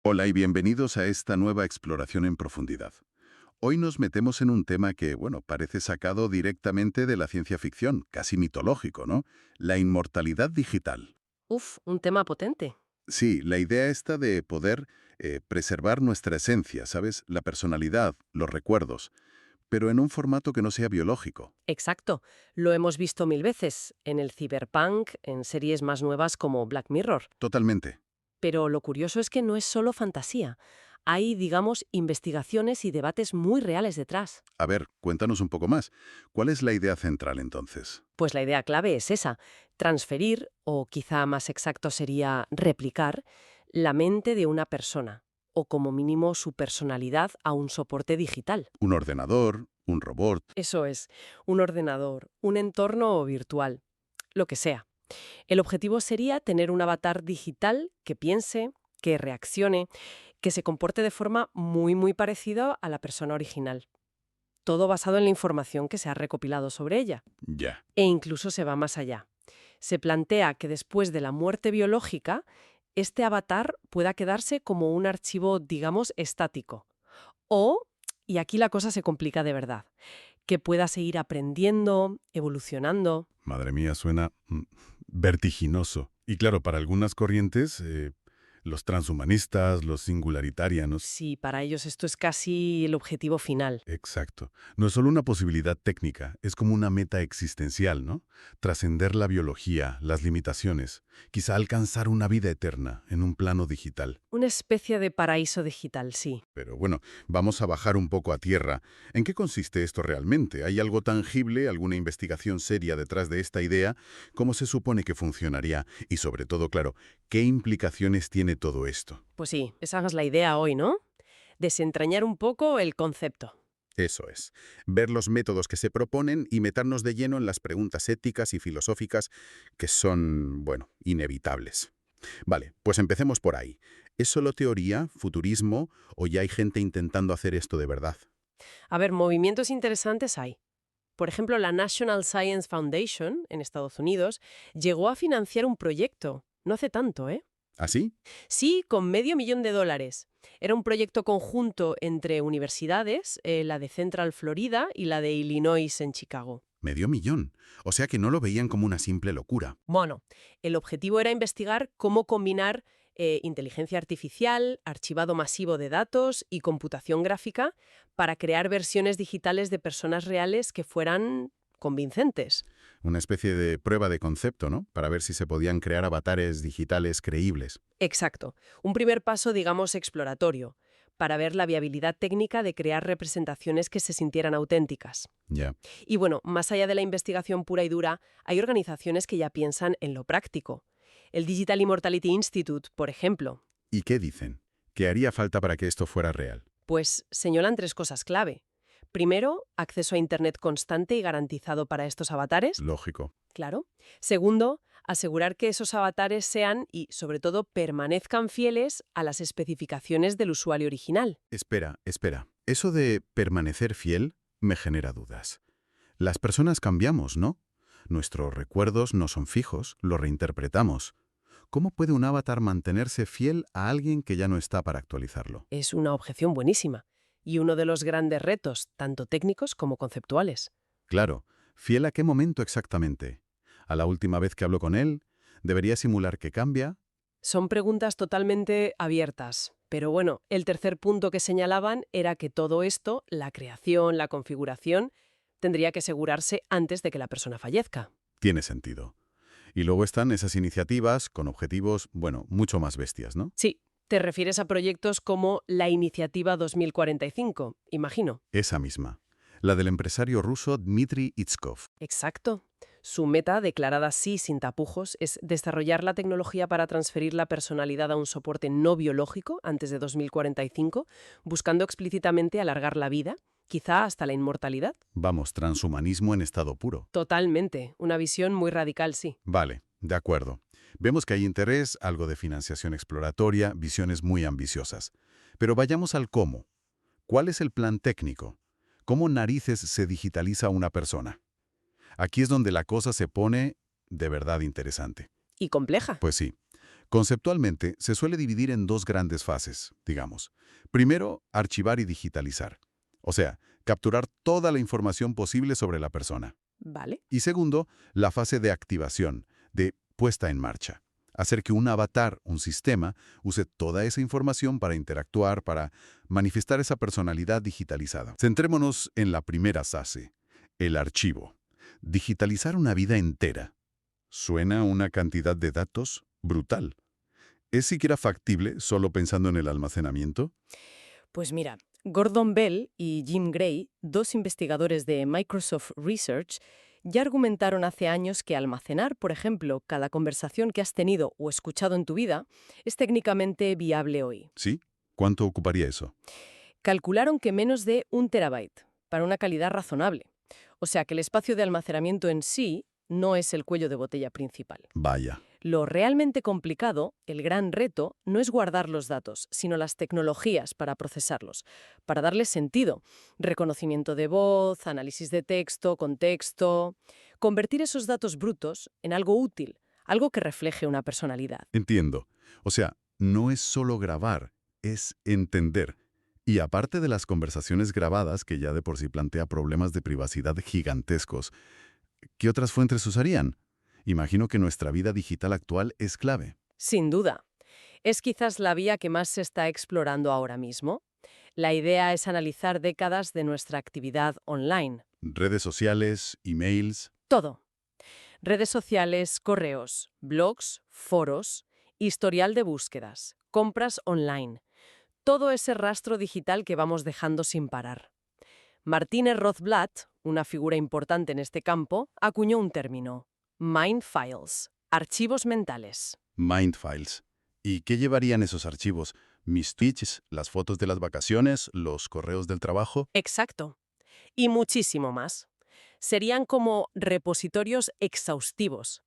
Hola y bienvenidos a esta nueva exploración en profundidad. Hoy nos metemos en un tema que, bueno, parece sacado directamente de la ciencia ficción, casi mitológico, ¿no? La inmortalidad digital. Uf, un tema potente. Sí, la idea esta de poder preservar nuestra esencia, ¿sabes? La personalidad, los recuerdos, pero en un formato que no sea biológico. Exacto. Lo hemos visto mil veces en el cyberpunk, en series más nuevas como Black Mirror. Totalmente. Pero lo curioso es que no es solo fantasía. Hay, digamos, investigaciones y debates muy reales detrás. A ver, cuéntanos un poco más. ¿Cuál es la idea central entonces? Pues la idea clave es esa, transferir, o quizá más exacto sería replicar, la mente de una persona, o como mínimo su personalidad a un soporte digital. ¿Un ordenador? ¿Un robot? Eso es, un ordenador, un entorno virtual, lo que sea. El objetivo sería tener un avatar digital que piense, que reaccione, que se comporte de forma muy parecida a la persona original. Todo basado en la información que se ha recopilado sobre ella. Ya. E incluso se va más allá. Se plantea que después de la muerte biológica, este avatar pueda quedarse como un archivo, digamos, estático. O, y aquí la cosa se complica de verdad, que pueda seguir aprendiendo, evolucionando. Madre mía, suena vertiginoso. Y claro, para algunas corrientes, los transhumanistas, los singularitarianos, Sí, para ellos esto es casi el objetivo final. exacto. No es solo una posibilidad técnica, es como una meta existencial, ¿no? Trascender la biología, las limitaciones, quizá alcanzar una vida eterna en un plano digital. Una especie de paraíso digital, sí. Pero bueno, vamos a bajar un poco a tierra. ¿En qué consiste esto realmente? ¿Hay algo tangible, alguna investigación seria detrás de esta idea? ¿Cómo se supone que funcionaría? Y sobre todo, claro, ¿qué implicaciones tiene todo esto? Pues sí, esa es la idea hoy, ¿no? Desentrañar un poco el concepto. Eso es, ver los métodos que se proponen y meternos de lleno en las preguntas éticas y filosóficas que son, bueno, inevitables. Vale, pues empecemos por ahí. ¿Es solo teoría, futurismo, o ya hay gente intentando hacer esto de verdad? A ver, movimientos interesantes hay. Por ejemplo, la National Science Foundation, en Estados Unidos, llegó a financiar un proyecto. No hace tanto, ¿eh? ¿Así? Sí, con $500,000. Era un proyecto conjunto entre universidades, la de Central Florida y la de Illinois en Chicago. Medio millón. O sea que no lo veían como una simple locura. Bueno, el objetivo era investigar cómo combinar inteligencia artificial, archivado masivo de datos y computación gráfica para crear versiones digitales de personas reales que fueran convincentes. Una especie de prueba de concepto, ¿no? Para ver si se podían crear avatares digitales creíbles. Exacto. Un primer paso, digamos, exploratorio, para ver la viabilidad técnica de crear representaciones que se sintieran auténticas. Ya. Y bueno, más allá de la investigación pura y dura, hay organizaciones que ya piensan en lo práctico. El Digital Immortality Institute, por ejemplo, ¿Y qué dicen? ¿Qué haría falta para que esto fuera real? pues señalan tres cosas clave. Primero, acceso a Internet constante y garantizado para estos avatares. Lógico. Claro. Segundo, asegurar que esos avatares sean y, sobre todo, permanezcan fieles a las especificaciones del usuario original. Espera, espera. Eso de permanecer fiel me genera dudas. Las personas cambiamos, ¿no? Nuestros recuerdos no son fijos, los reinterpretamos. ¿Cómo puede un avatar mantenerse fiel a alguien que ya no está para actualizarlo? Es una objeción buenísima y uno de los grandes retos, tanto técnicos como conceptuales. Claro, ¿fiel a qué momento exactamente? ¿A la última vez que habló con él? ¿Debería simular que cambia? Son preguntas totalmente abiertas, pero bueno, el tercer punto que señalaban era que todo esto, la creación, la configuración, tendría que asegurarse antes de que la persona fallezca. Tiene sentido. Y luego están esas iniciativas con objetivos, bueno, mucho más bestias, ¿no? Sí, te refieres a proyectos como la Iniciativa 2045, imagino. Esa misma. La del empresario ruso Dmitry Itskov. Exacto. Su meta, declarada así sin tapujos, es desarrollar la tecnología para transferir la personalidad a un soporte no biológico antes de 2045, buscando explícitamente alargar la vida, quizá hasta la inmortalidad. Vamos, transhumanismo en estado puro. Totalmente. Una visión muy radical, sí. Vale, de acuerdo. Vemos que hay interés, algo de financiación exploratoria, visiones muy ambiciosas. Pero vayamos al cómo. ¿Cuál es el plan técnico? ¿Cómo narices se digitaliza una persona? Aquí es donde la cosa se pone de verdad interesante. Y compleja. Pues sí, Conceptualmente, se suele dividir en dos grandes fases, digamos. Primero, archivar y digitalizar. O sea, capturar toda la información posible sobre la persona. Vale. Y segundo, la fase de activación, de puesta en marcha. Hacer que un avatar, un sistema, use toda esa información para interactuar, para manifestar esa personalidad digitalizada. Centrémonos en la primera fase, el archivo. Digitalizar una vida entera. Suena una cantidad de datos brutal. ¿Es siquiera factible solo pensando en el almacenamiento? Pues mira, Gordon Bell y Jim Gray, dos investigadores de Microsoft Research, ya argumentaron hace años que almacenar, por ejemplo, cada conversación que has tenido o escuchado en tu vida es técnicamente viable hoy. ¿Sí? ¿Cuánto ocuparía eso? Calcularon que menos de 1 TB, para una calidad razonable. O sea que el espacio de almacenamiento en sí no es el cuello de botella principal. Vaya. Lo realmente complicado, el gran reto, no es guardar los datos, sino las tecnologías para procesarlos, para darles sentido. Reconocimiento de voz, análisis de texto, contexto. Convertir esos datos brutos en algo útil, algo que refleje una personalidad. Entiendo. O sea, no es solo grabar, es entender. Y aparte de las conversaciones grabadas, que ya de por sí plantea problemas de privacidad gigantescos, ¿qué otras fuentes usarían? Imagino que nuestra vida digital actual es clave. Sin duda. Es quizás la vía que más se está explorando ahora mismo. La idea es analizar décadas de nuestra actividad online. Redes sociales, emails. Todo. Redes sociales, correos, blogs, foros, historial de búsquedas, compras online. Todo ese rastro digital que vamos dejando sin parar. Martínez Rothblatt, una figura importante en este campo, acuñó un término: Mind Files, archivos mentales. Mindfiles. ¿Y qué llevarían esos archivos? ¿Mis tweets, las fotos de las vacaciones, los correos del trabajo? Exacto. Y muchísimo más. Serían como repositorios exhaustivos.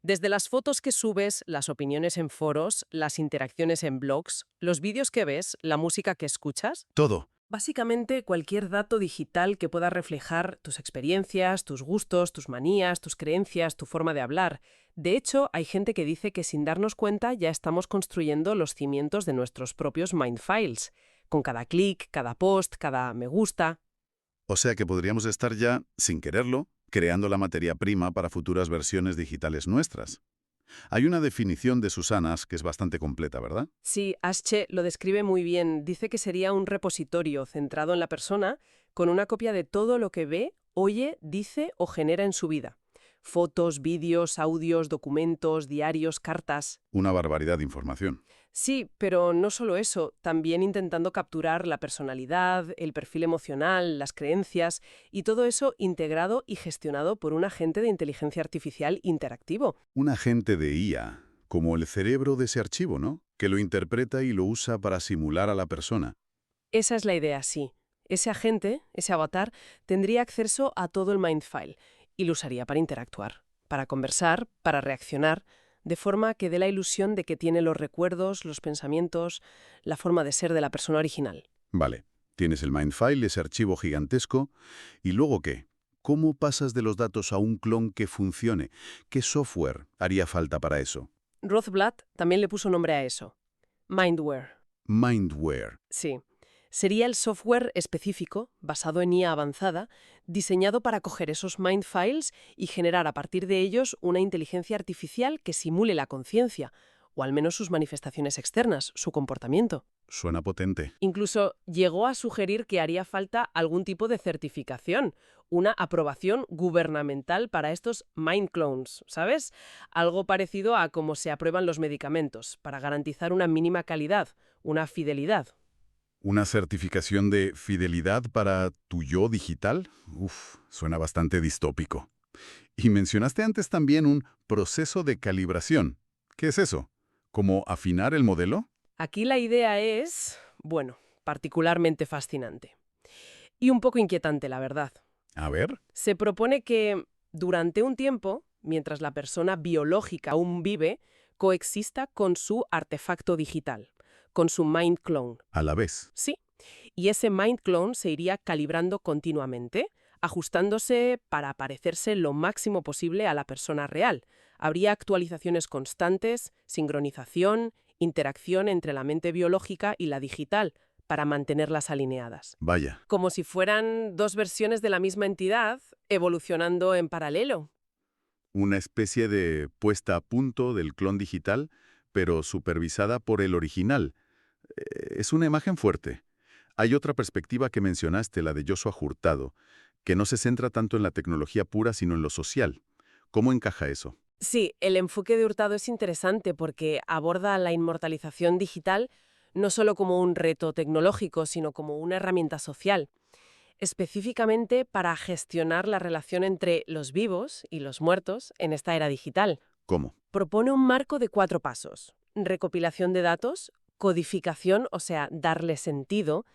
Desde las fotos que subes, las opiniones en foros, las interacciones en blogs, los vídeos que ves, la música que escuchas. Todo. Básicamente, cualquier dato digital que pueda reflejar tus experiencias, tus gustos, tus manías, tus creencias, tu forma de hablar. De hecho, hay gente que dice que sin darnos cuenta ya estamos construyendo los cimientos de nuestros propios Mindfiles, con cada clic, cada post, cada me gusta. O sea que podríamos estar ya, sin quererlo, creando la materia prima para futuras versiones digitales nuestras. Hay una definición de Susanas que es bastante completa, ¿verdad? Sí, Asche lo describe muy bien. Dice que sería un repositorio centrado en la persona, con una copia de todo lo que ve, oye, dice o genera en su vida. Fotos, vídeos, audios, documentos, diarios, cartas. Una barbaridad de información. Sí, pero no solo eso, también intentando capturar la personalidad, el perfil emocional, las creencias, y todo eso integrado y gestionado por un agente de inteligencia artificial interactivo. Un agente de IA, como el cerebro de ese archivo, ¿no? Que lo interpreta y lo usa para simular a la persona. Esa es la idea, sí. Ese agente, ese avatar, tendría acceso a todo el Mindfile y lo usaría para interactuar, para conversar, para reaccionar, de forma que dé la ilusión de que tiene los recuerdos, los pensamientos, la forma de ser de la persona original. Vale, tienes el Mindfile, ese archivo gigantesco, ¿y luego qué? ¿Cómo pasas de los datos a un clon que funcione? ¿Qué software haría falta para eso? Rothblatt también le puso nombre a eso: Mindware. Mindware. Sí. Sería el software específico, basado en IA avanzada, diseñado para coger esos Mindfiles y generar a partir de ellos una inteligencia artificial que simule la conciencia, o al menos sus manifestaciones externas, su comportamiento. Suena potente. Incluso llegó a sugerir que haría falta algún tipo de certificación, una aprobación gubernamental para estos mind clones, ¿sabes? Algo parecido a cómo se aprueban los medicamentos, para garantizar una mínima calidad, una fidelidad. ¿Una certificación de fidelidad para tu yo digital? Uf, suena bastante distópico. Y mencionaste antes también un proceso de calibración. ¿Qué es eso? ¿Cómo afinar el modelo? Aquí la idea es, bueno, particularmente fascinante. Y un poco inquietante, la verdad. A ver. Se propone que, durante un tiempo, mientras la persona biológica aún vive, coexista con su artefacto digital, con su mind clone. A la vez. Sí, y ese mind clone se iría calibrando continuamente, ajustándose para parecerse lo máximo posible a la persona real. Habría actualizaciones constantes, sincronización, interacción entre la mente biológica y la digital para mantenerlas alineadas. Vaya, Como si fueran dos versiones de la misma entidad evolucionando en paralelo. una especie de puesta a punto del clon digital, pero supervisada por el original. Es una imagen fuerte. Hay otra perspectiva que mencionaste, la de Joshua Hurtado, que no se centra tanto en la tecnología pura, sino en lo social. ¿Cómo encaja eso? Sí, el enfoque de Hurtado es interesante porque aborda la inmortalización digital no solo como un reto tecnológico, sino como una herramienta social, específicamente para gestionar la relación entre los vivos y los muertos en esta era digital. ¿Cómo? Propone un marco de 4 pasos: recopilación de datos, codificación, o sea, darle sentido,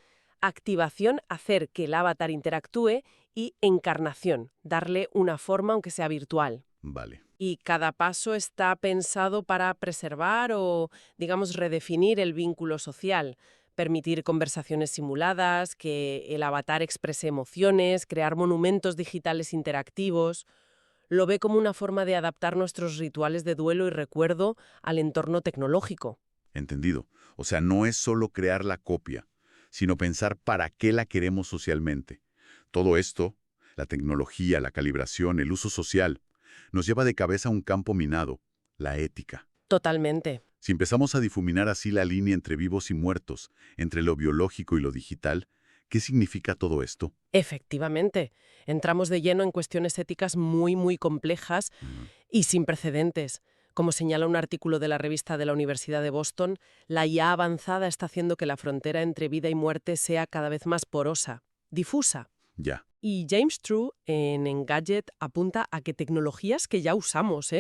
activación, hacer que el avatar interactúe, y encarnación, darle una forma aunque sea virtual. Vale. Y cada paso está pensado para preservar o, digamos, redefinir el vínculo social, permitir conversaciones simuladas, que el avatar exprese emociones, crear monumentos digitales interactivos. Lo ve como una forma de adaptar nuestros rituales de duelo y recuerdo al entorno tecnológico. Entendido. O sea, no es solo crear la copia, sino pensar para qué la queremos socialmente. Todo esto, la tecnología, la calibración, el uso social, nos lleva de cabeza a un campo minado, la ética. Totalmente. Si empezamos a difuminar así la línea entre vivos y muertos, entre lo biológico y lo digital, ¿qué significa todo esto? Efectivamente. Entramos de lleno en cuestiones éticas muy complejas Ujú. y sin precedentes. Como señala un artículo de la revista de la Universidad de Boston, la IA avanzada está haciendo que la frontera entre vida y muerte sea cada vez más porosa, difusa. Ya, Y James True, en Engadget, apunta a que tecnologías que ya usamos,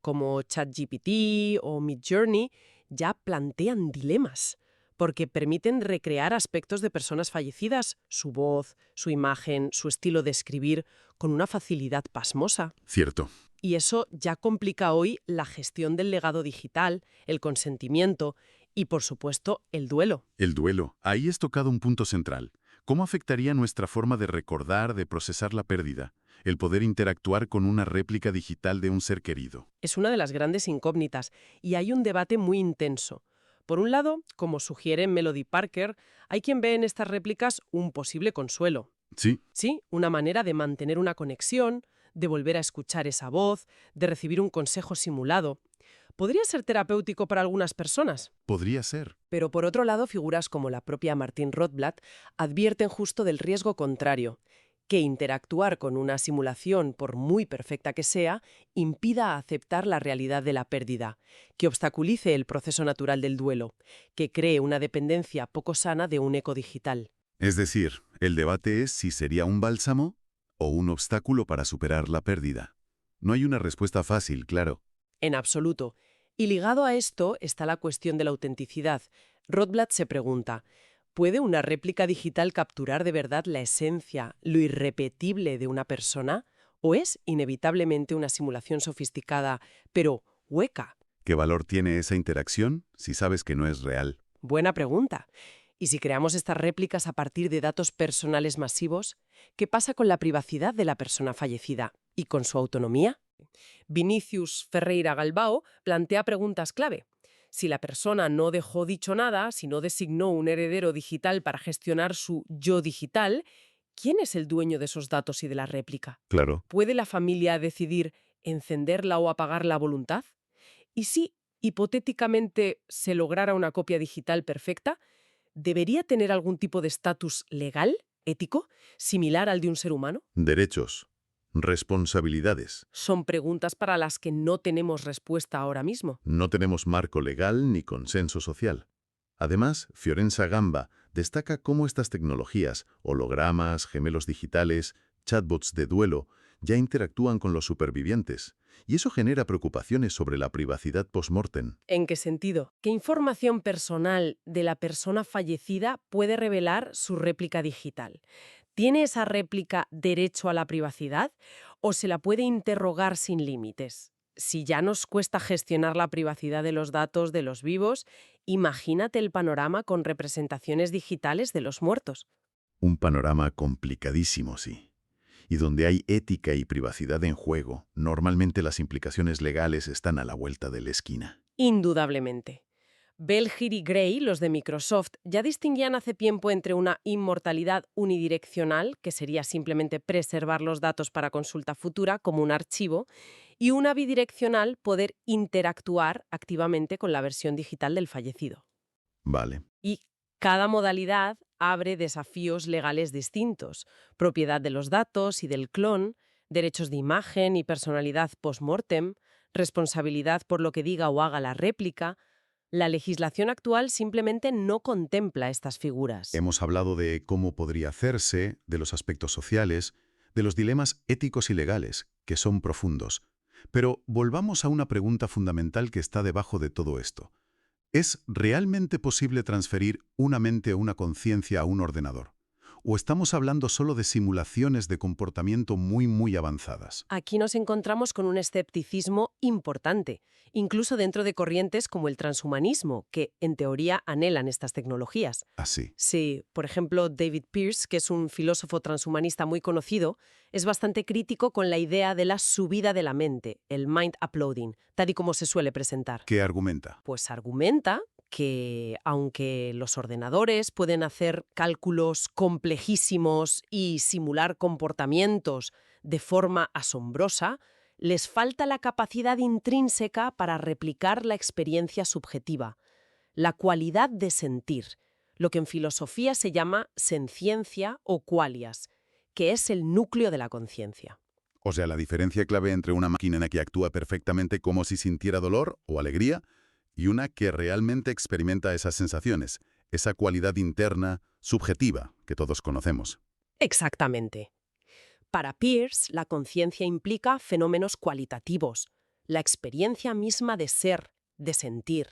como ChatGPT o Midjourney, ya plantean dilemas, porque permiten recrear aspectos de personas fallecidas, su voz, su imagen, su estilo de escribir, con una facilidad pasmosa. cierto. Y eso ya complica hoy la gestión del legado digital, el consentimiento y, por supuesto, el duelo. El duelo. Ahí es tocado un punto central. ¿Cómo afectaría nuestra forma de recordar, de procesar la pérdida? El poder interactuar con una réplica digital de un ser querido. Es una de las grandes incógnitas y hay un debate muy intenso. Por un lado, como sugiere Melody Parker, hay quien ve en estas réplicas un posible consuelo. Sí, Sí, una manera de mantener una conexión, de volver a escuchar esa voz, de recibir un consejo simulado. Podría ser terapéutico para algunas personas, podría ser. pero por otro lado, figuras como la propia Martín Rothblatt advierten justo del riesgo contrario, que interactuar con una simulación, por muy perfecta que sea, impida aceptar la realidad de la pérdida, que obstaculice el proceso natural del duelo, que cree una dependencia poco sana de un eco digital. Es decir, el debate es si sería un bálsamo o un obstáculo para superar la pérdida. No hay una respuesta fácil, claro. En absoluto. Y ligado a esto está la cuestión de la autenticidad. Rothblatt se pregunta, ¿puede una réplica digital capturar de verdad la esencia, lo irrepetible de una persona? ¿O es inevitablemente una simulación sofisticada, pero hueca? ¿Qué valor tiene esa interacción si sabes que no es real? Buena pregunta. ¿Y si creamos estas réplicas a partir de datos personales masivos? ¿Qué pasa con la privacidad de la persona fallecida? ¿Y con su autonomía? Vinicius Ferreira Galbao plantea preguntas clave. Si la persona no dejó dicho nada, si no designó un heredero digital para gestionar su yo digital, ¿quién es el dueño de esos datos y de la réplica? Claro. ¿Puede la familia decidir encenderla o apagarla a voluntad? Y si, hipotéticamente, se lograra una copia digital perfecta, ¿debería tener algún tipo de estatus legal, ético, similar al de un ser humano? Derechos. Responsabilidades. Son preguntas para las que no tenemos respuesta ahora mismo. No tenemos marco legal ni consenso social. Además, Fiorenza Gamba destaca cómo estas tecnologías, hologramas, gemelos digitales, chatbots de duelo, ya interactúan con los supervivientes, y eso genera preocupaciones sobre la privacidad post-mortem. ¿En qué sentido? ¿Qué información personal de la persona fallecida puede revelar su réplica digital? ¿Tiene esa réplica derecho a la privacidad o se la puede interrogar sin límites? Si ya nos cuesta gestionar la privacidad de los datos de los vivos, imagínate el panorama con representaciones digitales de los muertos. Un panorama complicadísimo, sí. Y donde hay ética y privacidad en juego, normalmente las implicaciones legales están a la vuelta de la esquina. Indudablemente. Belgir y Gray, los de Microsoft, ya distinguían hace tiempo entre una inmortalidad unidireccional, que sería simplemente preservar los datos para consulta futura como un archivo, y una bidireccional, poder interactuar activamente con la versión digital del fallecido. Vale. Y cada modalidad abre desafíos legales distintos: propiedad de los datos y del clon, derechos de imagen y personalidad post-mortem, responsabilidad por lo que diga o haga la réplica. La legislación actual simplemente no contempla estas figuras. Hemos hablado de cómo podría hacerse, de los aspectos sociales, de los dilemas éticos y legales, que son profundos. Pero volvamos a una pregunta fundamental que está debajo de todo esto. ¿Es realmente posible transferir una mente o una conciencia a un ordenador? ¿O estamos hablando solo de simulaciones de comportamiento muy avanzadas? Aquí nos encontramos con un escepticismo importante, incluso dentro de corrientes como el transhumanismo, que en teoría anhelan estas tecnologías. Así. Sí, por ejemplo, David Pearce, que es un filósofo transhumanista muy conocido, es bastante crítico con la idea de la subida de la mente, el mind uploading, tal y como se suele presentar. ¿Qué argumenta? Pues argumenta que, aunque los ordenadores pueden hacer cálculos complejísimos y simular comportamientos de forma asombrosa, les falta la capacidad intrínseca para replicar la experiencia subjetiva, la cualidad de sentir, lo que en filosofía se llama senciencia o qualias, que es el núcleo de la conciencia. O sea, la diferencia clave entre una máquina que actúa perfectamente como si sintiera dolor o alegría y una que realmente experimenta esas sensaciones, esa cualidad interna, subjetiva, que todos conocemos. Exactamente. Para Peirce, la conciencia implica fenómenos cualitativos, la experiencia misma de ser, de sentir.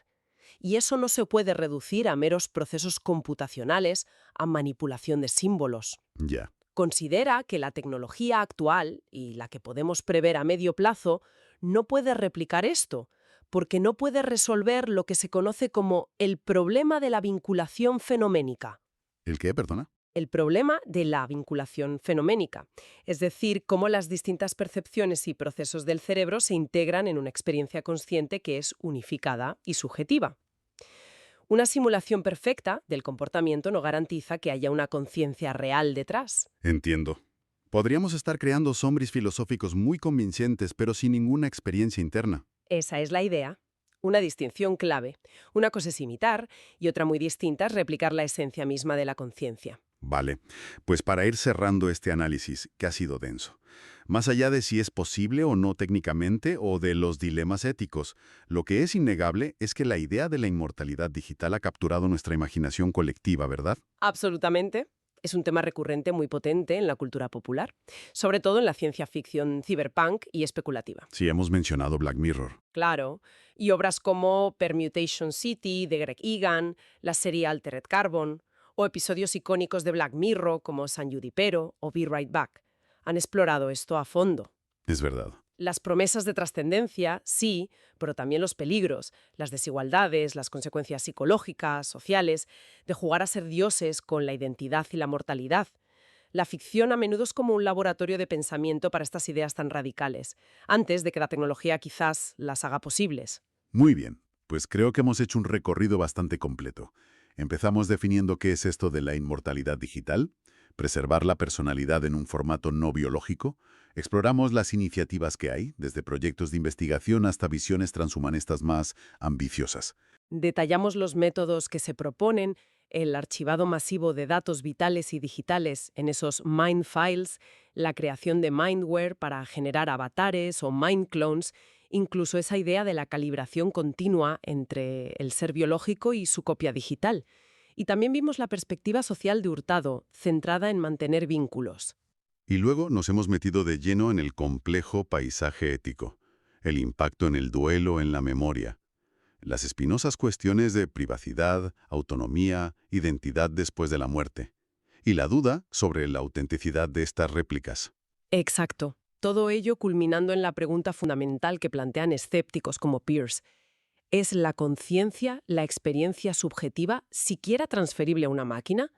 Y eso no se puede reducir a meros procesos computacionales, a manipulación de símbolos. Ya. Considera que la tecnología actual, y la que podemos prever a medio plazo, no puede replicar esto, porque no puede resolver lo que se conoce como el problema de la vinculación fenoménica. ¿El qué, perdona? El problema de la vinculación fenoménica, es decir, cómo las distintas percepciones y procesos del cerebro se integran en una experiencia consciente que es unificada y subjetiva. Una simulación perfecta del comportamiento no garantiza que haya una conciencia real detrás. Entiendo. Podríamos estar creando sombris filosóficos muy convincentes, pero sin ninguna experiencia interna. Esa es la idea. Una distinción clave. Una cosa es imitar y otra muy distinta es replicar la esencia misma de la conciencia. Vale, pues para ir cerrando este análisis, que ha sido denso, más allá de si es posible o no técnicamente o de los dilemas éticos, lo que es innegable es que la idea de la inmortalidad digital ha capturado nuestra imaginación colectiva, ¿verdad? Absolutamente. Es un tema recurrente muy potente en la cultura popular, sobre todo en la ciencia ficción cyberpunk y especulativa. Sí, hemos mencionado Black Mirror. Claro, y obras como Permutation City de Greg Egan, la serie Altered Carbon, o episodios icónicos de Black Mirror como San Junipero o Be Right Back han explorado esto a fondo. Es verdad. Las promesas de trascendencia, sí, pero también los peligros, las desigualdades, las consecuencias psicológicas, sociales, de jugar a ser dioses con la identidad y la mortalidad. La ficción a menudo es como un laboratorio de pensamiento para estas ideas tan radicales, antes de que la tecnología quizás las haga posibles. Muy bien, pues creo que hemos hecho un recorrido bastante completo. Empezamos definiendo qué es esto de la inmortalidad digital, preservar la personalidad en un formato no biológico, exploramos las iniciativas que hay, desde proyectos de investigación hasta visiones transhumanistas más ambiciosas. Detallamos los métodos que se proponen, el archivado masivo de datos vitales y digitales en esos mind files, la creación de mindware para generar avatares o mind clones, incluso esa idea de la calibración continua entre el ser biológico y su copia digital. Y también vimos la perspectiva social de Hurtado, centrada en mantener vínculos. Y luego nos hemos metido de lleno en el complejo paisaje ético, el impacto en el duelo, en la memoria, las espinosas cuestiones de privacidad, autonomía, identidad después de la muerte, y la duda sobre la autenticidad de estas réplicas. Exacto. Todo ello culminando en la pregunta fundamental que plantean escépticos como Peirce. ¿Es la conciencia, la experiencia subjetiva, siquiera transferible a una máquina?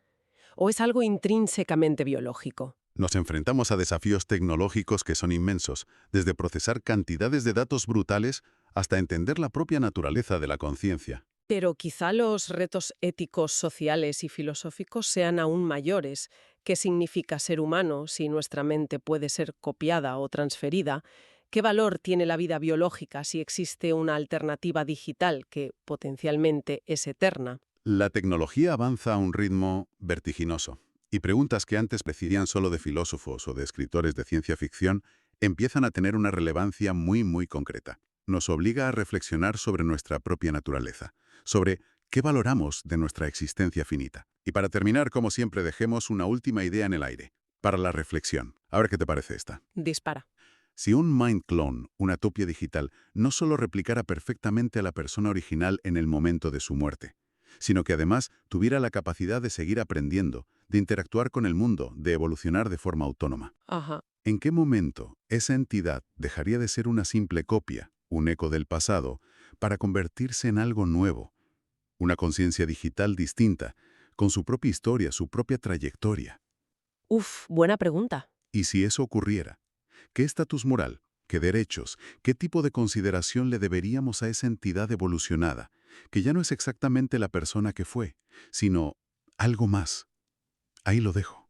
¿O es algo intrínsecamente biológico? Nos enfrentamos a desafíos tecnológicos que son inmensos, desde procesar cantidades de datos brutales hasta entender la propia naturaleza de la conciencia. Pero quizá los retos éticos, sociales y filosóficos sean aún mayores. ¿Qué significa ser humano si nuestra mente puede ser copiada o transferida? ¿Qué valor tiene la vida biológica si existe una alternativa digital que potencialmente es eterna? La tecnología avanza a un ritmo vertiginoso, y preguntas que antes parecían solo de filósofos o de escritores de ciencia ficción empiezan a tener una relevancia muy concreta. Nos obliga a reflexionar sobre nuestra propia naturaleza, sobre qué valoramos de nuestra existencia finita. Y para terminar, como siempre, dejemos una última idea en el aire, para la reflexión. A ver qué te parece esta. Dispara. Si un mind clone, una copia digital, no solo replicara perfectamente a la persona original en el momento de su muerte, sino que además tuviera la capacidad de seguir aprendiendo, de interactuar con el mundo, de evolucionar de forma autónoma. Ajá. ¿En qué momento esa entidad dejaría de ser una simple copia, un eco del pasado, para convertirse en algo nuevo? Una conciencia digital distinta, con su propia historia, su propia trayectoria. Uf, buena pregunta. Y si eso ocurriera, ¿qué estatus moral, qué derechos, qué tipo de consideración le deberíamos a esa entidad evolucionada, que ya no es exactamente la persona que fue, sino algo más? Ahí lo dejo.